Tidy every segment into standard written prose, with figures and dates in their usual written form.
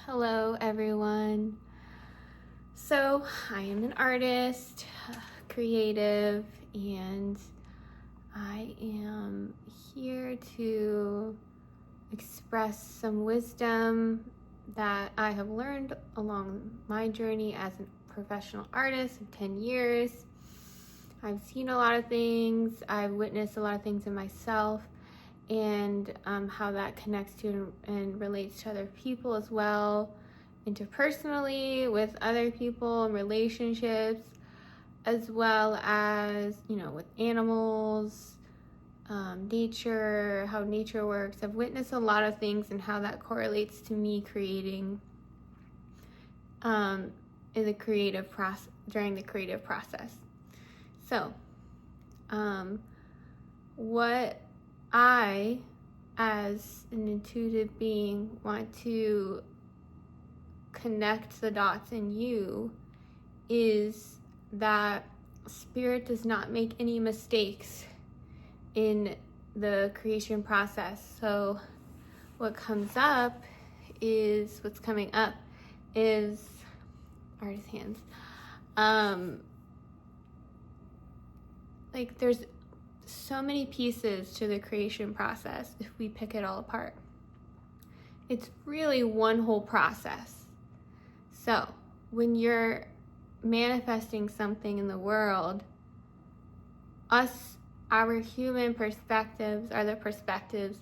Hello everyone. So I am an artist, creative, and I am here to express some wisdom that I have learned along my journey as a professional artist of 10 years. I've seen a lot of things, I've witnessed a lot of things in myself, and how that connects to and relates to other people as well, interpersonally with other people and relationships, as well as, with animals, nature, how nature works. I've witnessed a lot of things and how that correlates to me creating in the creative process, during the creative process. So, what I, as an intuitive being, want to connect the dots in you is that Spirit does not make any mistakes in the creation process. So what's coming up is artist hands. There's so many pieces to the creation process if we pick it all apart. It's really one whole process. So when you're manifesting something in the world, our human perspectives are the perspectives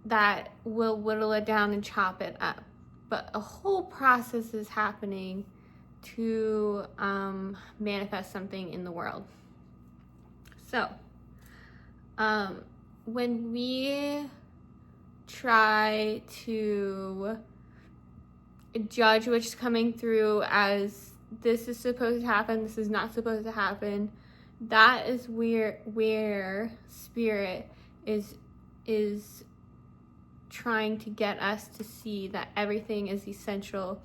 that will whittle it down and chop it up. But a whole process is happening to manifest something in the world. So, when we try to judge what's coming through as this is supposed to happen, this is not supposed to happen, that is where Spirit is trying to get us to see that everything is essential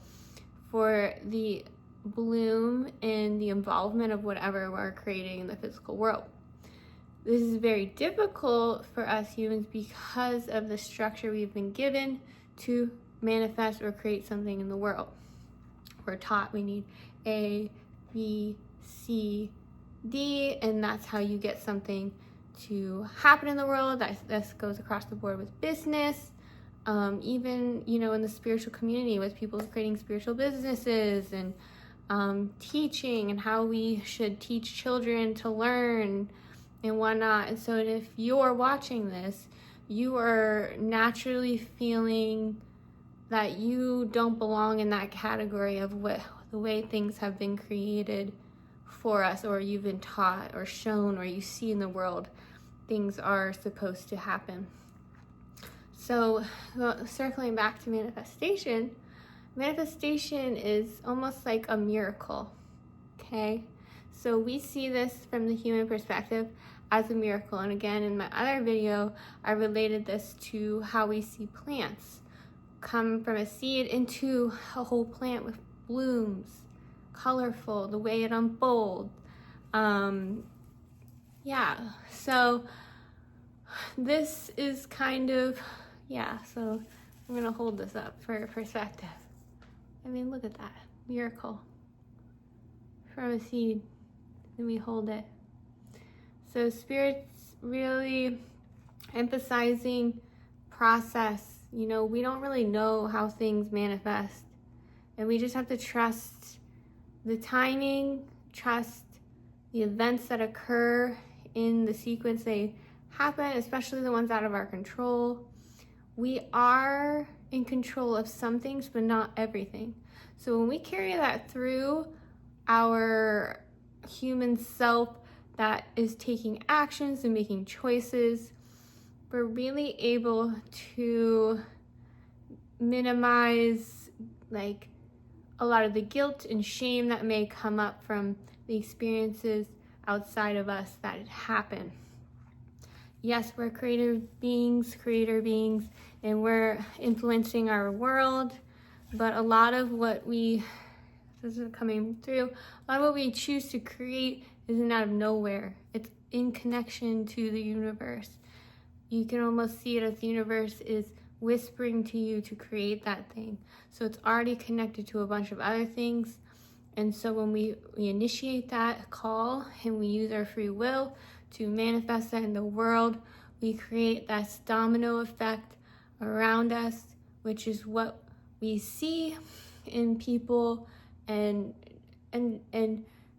for the bloom and the involvement of whatever we're creating in the physical world. This is very difficult for us humans because of the structure we've been given to manifest or create something in the world. We're taught we need A, B, C, D, and that's how you get something to happen in the world. This goes across the board with business, even, in the spiritual community with people creating spiritual businesses and teaching and how we should teach children to learn and whatnot. And so if you're watching this, you are naturally feeling that you don't belong in that category of the way things have been created for us, or you've been taught or shown, or you see in the world things are supposed to happen. So circling back to manifestation is almost like a miracle, okay? So we see this from the human perspective as a miracle. And again, in my other video, I related this to how we see plants come from a seed into a whole plant with blooms, colorful, the way it unfolds. So this is kind of, so I'm gonna hold this up for perspective. I mean, look at that, miracle. From a seed, and we hold it. So Spirit's really emphasizing process. We don't really know how things manifest, and we just have to trust the timing, trust the events that occur in the sequence they happen, especially the ones out of our control. We are in control of some things, but not everything. So when we carry that through our human self that is taking actions and making choices, we're really able to minimize a lot of the guilt and shame that may come up from the experiences outside of us that happen. Yes, we're creator beings, and we're influencing our world, but a lot of what we choose to create isn't out of nowhere. It's in connection to the universe. You can almost see it as the universe is whispering to you to create that thing. So it's already connected to a bunch of other things. And so when we initiate that call and we use our free will to manifest that in the world, we create that domino effect around us, which is what we see in people, and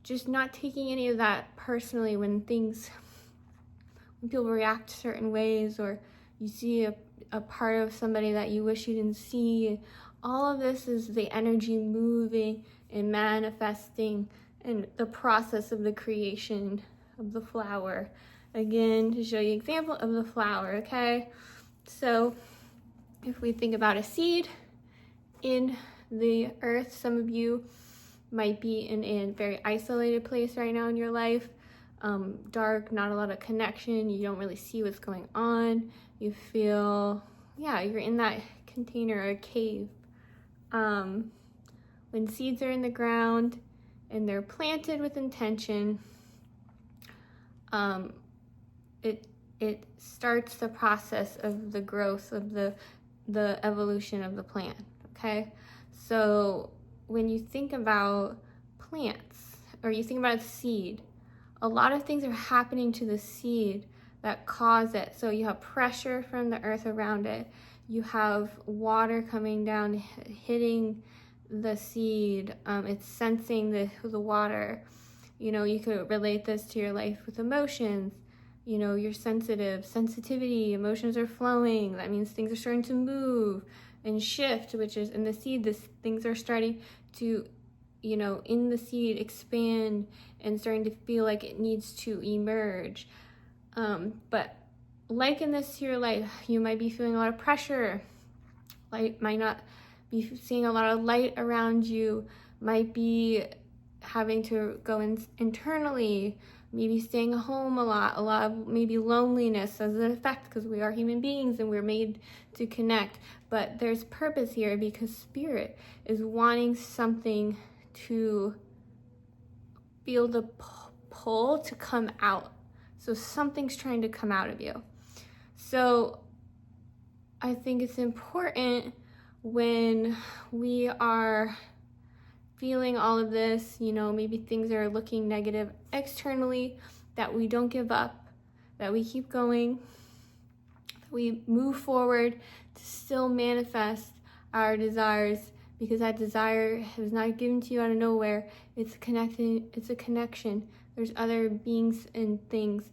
just not taking any of that personally when people react certain ways, or you see a part of somebody that you wish you didn't see. All of this is the energy moving and manifesting and the process of the creation of the flower. Again, to show you an example of the flower, okay? So if we think about a seed in the earth, some of you might be in a very isolated place right now in your life, dark, not a lot of connection, you don't really see what's going on, you feel, you're in that container or cave. When seeds are in the ground and they're planted with intention, it starts the process of the growth of the evolution of the plant, okay? So when you think about plants, or you think about a seed, a lot of things are happening to the seed that cause it. So you have pressure from the earth around it, you have water coming down, hitting the seed, it's sensing the water. You know, you could relate this to your life with emotions. You know, you're sensitivity, emotions are flowing. That means things are starting to move and shift, which is in the seed, things are starting to, in the seed expand and starting to feel like it needs to emerge. But like in this your life, you might be feeling a lot of pressure, might not be seeing a lot of light around you, might be having to go internally, maybe staying home a lot of maybe loneliness as an effect, because we are human beings and we're made to connect. But there's purpose here because spirit is wanting something to feel the pull to come out. So something's trying to come out of you. So I think it's important when we are feeling all of this, maybe things are looking negative externally, that we don't give up, that we keep going, that we move forward to still manifest our desires, because that desire is not given to you out of nowhere. It's a connection. There's other beings and things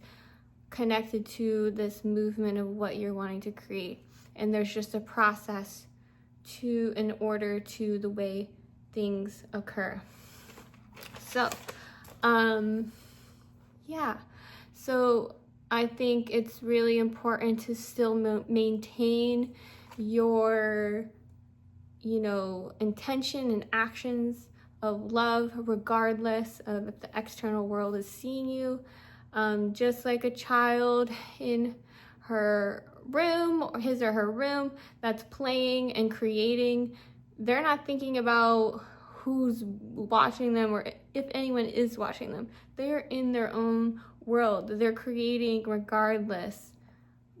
connected to this movement of what you're wanting to create. And there's just a process in order to the way things occur. So, so I think it's really important to still maintain your, intention and actions of love, regardless of if the external world is seeing you. Just like a child in her room, or his or her room, that's playing and creating, they're not thinking about who's watching them or if anyone is watching them. They're in their own world. They're creating regardless.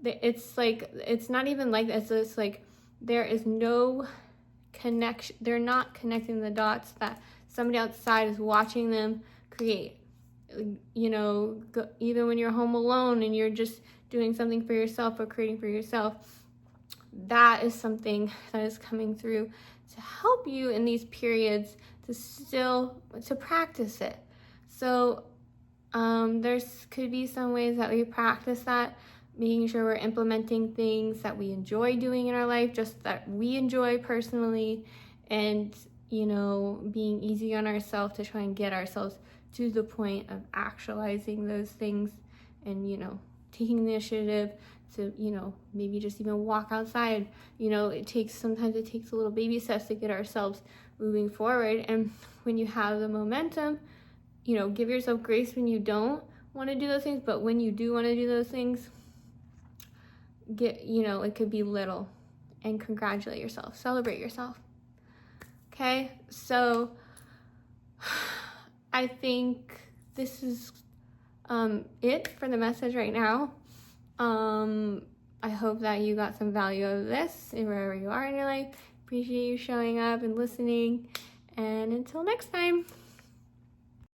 It's not even like this. It's like there is no connection. They're not connecting the dots that somebody outside is watching them create. Even when you're home alone and you're just doing something for yourself or creating for yourself, that is something that is coming through to help you in these periods to practice it. So there's could be some ways that we practice that, making sure we're implementing things that we enjoy doing in our life, just that we enjoy personally, and being easy on ourselves to try and get ourselves to the point of actualizing those things, and taking the initiative to maybe just even walk outside. Sometimes it takes a little baby steps to get ourselves moving forward. And when you have the momentum, give yourself grace when you don't want to do those things, but when you do want to do those things, it could be little, and congratulate yourself, celebrate yourself. Okay, so I think this is it for the message right now. I hope that you got some value out of this wherever you are in your life. Appreciate you showing up and listening. And until next time.